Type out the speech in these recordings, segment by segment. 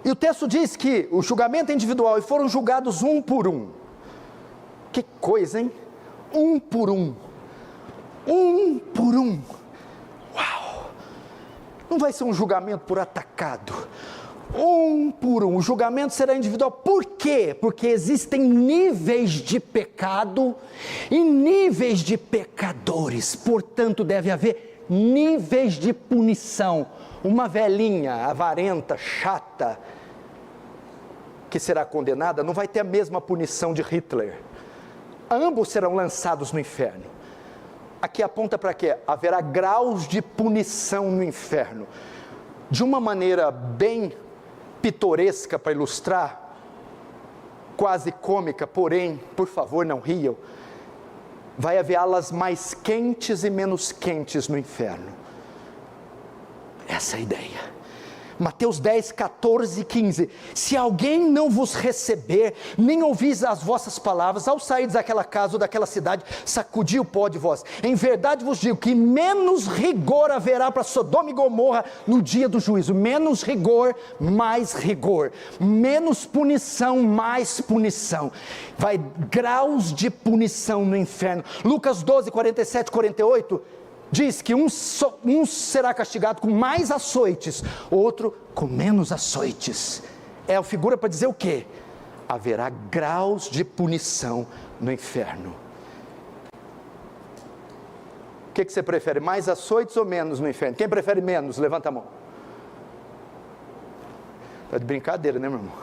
E o texto diz que o julgamento é individual e foram julgados um por um. Que coisa, hein? Um por um. Um por um. Uau! Não vai ser um julgamento por atacado. Um por um. O julgamento será individual. Por quê? Porque existem níveis de pecado e níveis de pecadores. Portanto, deve haver níveis de punição. Uma velhinha avarenta, chata, que será condenada, não vai ter a mesma punição de Hitler. Ambos serão lançados no inferno. Aqui aponta para quê? Haverá graus de punição no inferno. De uma maneira bem pitoresca para ilustrar, quase cômica, porém, por favor, não riam. Vai haver alas mais quentes e menos quentes no inferno. Essa é a ideia. Mateus 10, 14 e 15, se alguém não vos receber, nem ouvir as vossas palavras, ao sair daquela casa ou daquela cidade, sacudi o pó de vós. Em verdade vos digo que menos rigor haverá para Sodoma e Gomorra no dia do juízo. Menos rigor, mais rigor. Menos punição, mais punição. Vai graus de punição no inferno. Lucas 12, 47 e 48, diz que um será castigado com mais açoites, outro com menos açoites. É a figura para dizer o quê? Haverá graus de punição no inferno. O que você prefere, mais açoites ou menos no inferno? Quem prefere menos? Levanta a mão. Está de brincadeira, né, meu irmão?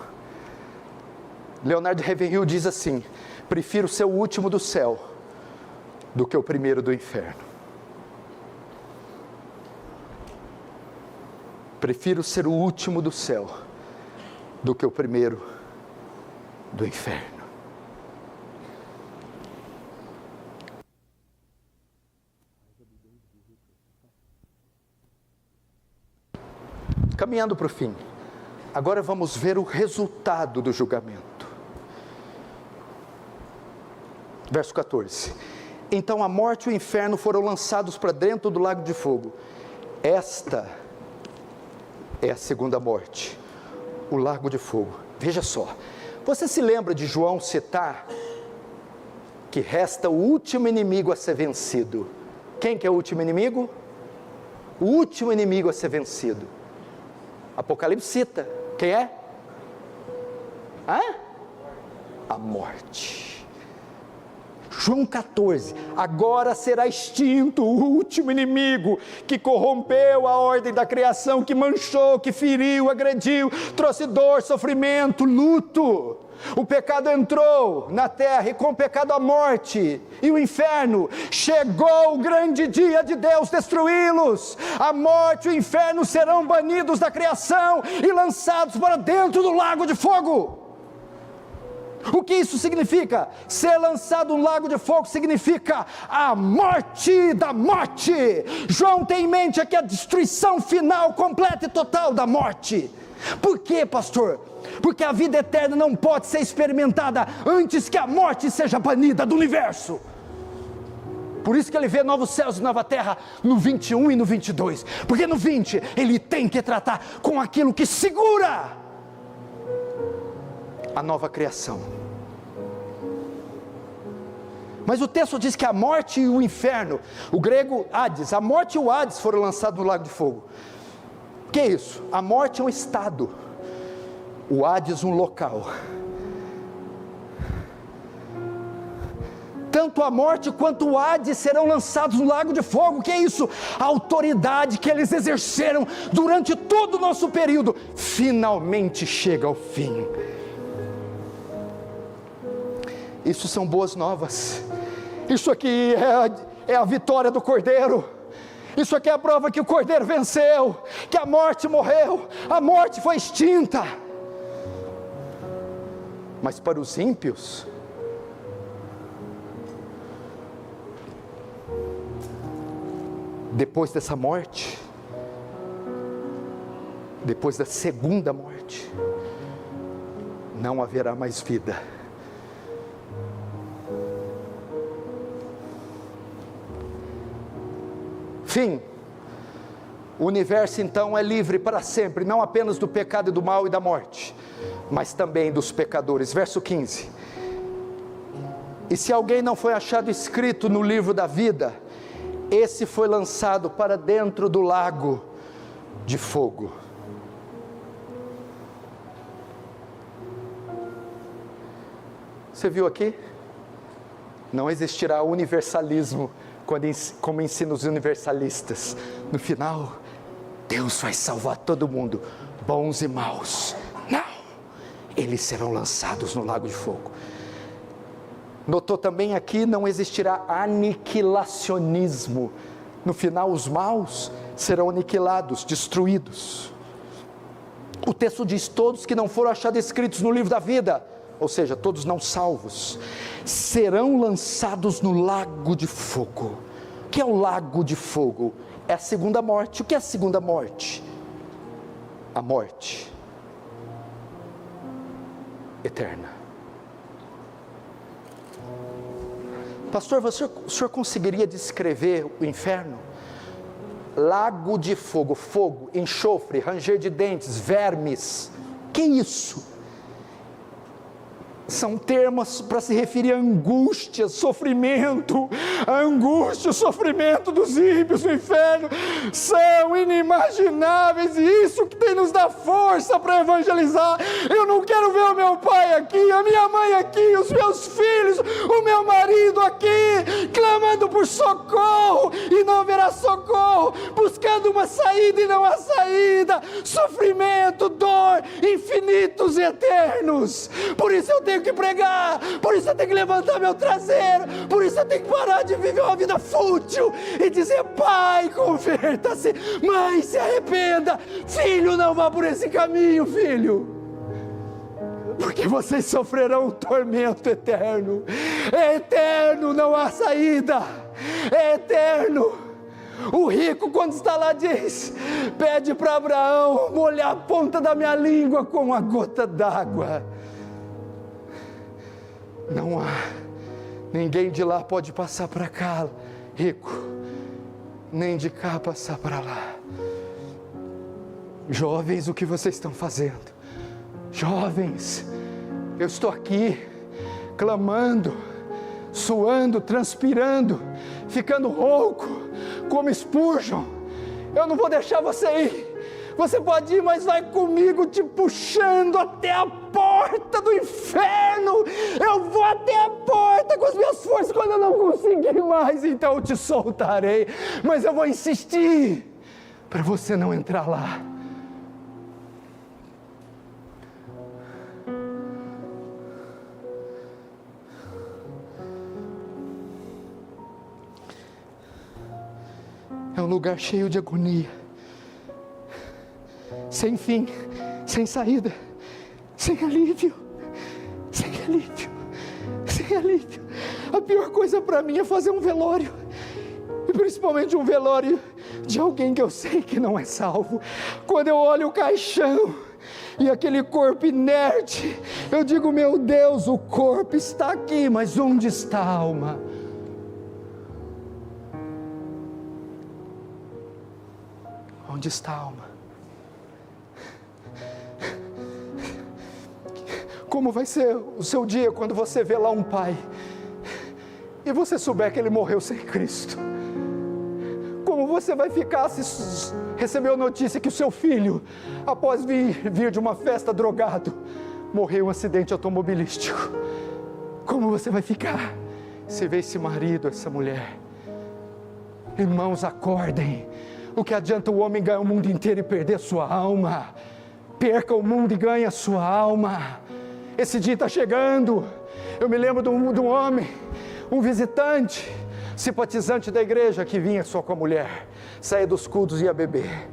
Leonardo Ravenhill diz assim: prefiro ser o último do céu do que o primeiro do inferno. Prefiro ser o último do céu do que o primeiro do inferno. Caminhando para o fim, agora vamos ver o resultado do julgamento. Verso 14: então a morte e o inferno foram lançados para dentro do lago de fogo. Esta é a segunda morte, o lago de fogo. Veja só, você se lembra de João citar que resta o último inimigo a ser vencido? Quem que é o último inimigo? O último inimigo a ser vencido. Apocalipse cita, quem é? A morte. João 14, agora será extinto o último inimigo que corrompeu a ordem da criação, que manchou, que feriu, agrediu, trouxe dor, sofrimento, luto. O pecado entrou na terra e com o pecado a morte e o inferno. Chegou o grande dia de Deus destruí-los. A morte e o inferno serão banidos da criação e lançados para dentro do lago de fogo. O que isso significa? Ser lançado no lago de fogo significa a morte da morte. João tem em mente aqui a destruição final, completa e total da morte. Por quê, pastor? Porque a vida eterna não pode ser experimentada antes que a morte seja banida do universo. Por isso que ele vê novos céus e nova terra no 21 e no 22. Porque no 20 ele tem que tratar com aquilo que segura a nova criação. Mas o texto diz que a morte e o inferno, o grego Hades, a morte e o Hades foram lançados no lago de fogo. O que é isso? A morte é um estado, o Hades um local. Tanto a morte quanto o Hades serão lançados no lago de fogo. O que é isso? A autoridade que eles exerceram durante todo o nosso período finalmente chega ao fim. Isso são boas novas. Isso aqui é a vitória do Cordeiro. Isso aqui é a prova que o Cordeiro venceu, que a morte morreu, a morte foi extinta. Mas para os ímpios, depois dessa morte, depois da segunda morte, não haverá mais vida. Fim. O universo então é livre para sempre, não apenas do pecado e do mal e da morte, mas também dos pecadores. Verso 15: e se alguém não foi achado escrito no livro da vida, esse foi lançado para dentro do lago de fogo. Você viu aqui? Não existirá universalismo como ensinam os universalistas. No final, Deus vai salvar todo mundo, bons e maus. Não, eles serão lançados no lago de fogo. Notou também aqui, não existirá aniquilacionismo. No final, os maus serão aniquilados, destruídos. O texto diz: todos que não foram achados escritos no livro da vida, ou seja, todos não salvos, serão lançados no lago de fogo. O que é o lago de fogo? É a segunda morte. O que é a segunda morte? A morte eterna. Pastor, o senhor conseguiria descrever o inferno? Lago de fogo, fogo, enxofre, ranger de dentes, vermes. Que isso? São termos para se referir a angústia, sofrimento. A angústia, o sofrimento dos ímpios no inferno são inimagináveis, e isso que tem nos dá força para evangelizar. Eu não quero ver o meu pai aqui, a minha mãe aqui, os meus filhos, o meu marido aqui, clamando por socorro e não haverá socorro, buscando uma saída e não há saída, sofrimento, dor, infinitos e eternos. Por isso eu tenho que pregar, por isso eu tenho que levantar meu traseiro, por isso eu tenho que parar de viver uma vida fútil e dizer: pai, converta-se, mãe, se arrependa, filho, não vá por esse caminho, filho, porque vocês sofrerão um tormento eterno. É eterno, não há saída, é eterno. O rico, quando está lá, diz: pede para Abraão molhar a ponta da minha língua com uma gota d'água. Não há, ninguém de lá pode passar para cá, rico, nem de cá passar para lá. Jovens, o que vocês estão fazendo? Jovens, eu estou aqui, clamando, suando, transpirando, ficando rouco, como Spurgeon. Eu não vou deixar você ir. Você pode ir, mas vai comigo, te puxando até a porta do inferno. Eu vou até a porta com as minhas forças. Quando eu não conseguir mais, então eu te soltarei. Mas eu vou insistir para você não entrar lá. É um lugar cheio de agonia, sem fim, sem saída, sem alívio, sem alívio, sem alívio. A pior coisa para mim é fazer um velório, e principalmente um velório de alguém que eu sei que não é salvo. Quando eu olho o caixão e aquele corpo inerte, eu digo: meu Deus, o corpo está aqui, mas onde está a alma? Onde está a alma? Como vai ser o seu dia quando você vê lá um pai e você souber que ele morreu sem Cristo? Como você vai ficar se recebeu a notícia que o seu filho, após vir de uma festa drogado, morreu em um acidente automobilístico? Como você vai ficar se vê esse marido, essa mulher? Irmãos, acordem. O que adianta o homem ganhar o mundo inteiro e perder a sua alma? Perca o mundo e ganhe a sua alma. Esse dia está chegando. Eu me lembro de um homem, um visitante, simpatizante da igreja, que vinha só com a mulher, saía dos cultos e ia beber.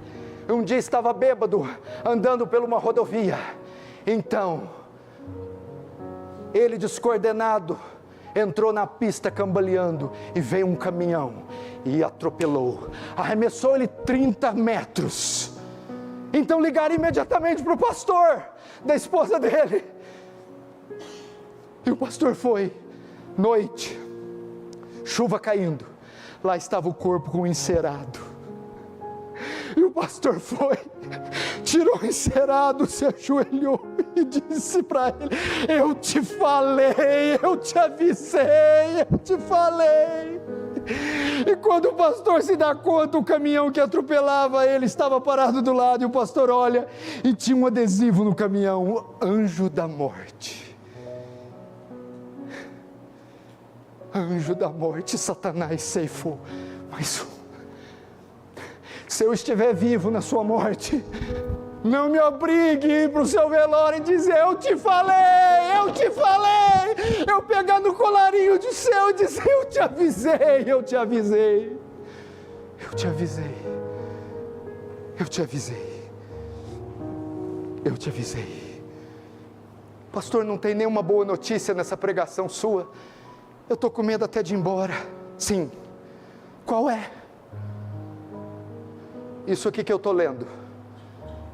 Um dia estava bêbado, andando por uma rodovia. Então, ele, descoordenado, entrou na pista cambaleando, e veio um caminhão e atropelou, arremessou ele 30 metros. Então ligaram imediatamente para o pastor da esposa dele, e o pastor foi. Noite, chuva caindo, lá estava o corpo com um encerado. E o pastor foi, tirou o encerado, se ajoelhou e disse para ele: eu te falei, eu te avisei, eu te falei. E quando o pastor se dá conta, o caminhão que atropelava ele estava parado do lado, e o pastor olha e tinha um adesivo no caminhão: anjo da morte. Anjo da morte, Satanás ceifou mais um. Se eu estiver vivo na sua morte, não me obrigue a ir para o seu velório e dizer: eu te falei, eu te falei. Eu pegar no colarinho do céu e dizer: eu te avisei, eu te avisei. Eu te avisei. Eu te avisei. Eu te avisei. Pastor, não tem nenhuma boa notícia nessa pregação sua. Eu estou com medo até de ir embora. Sim. Qual é? Isso aqui que eu estou lendo.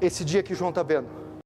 Esse dia que João está vendo.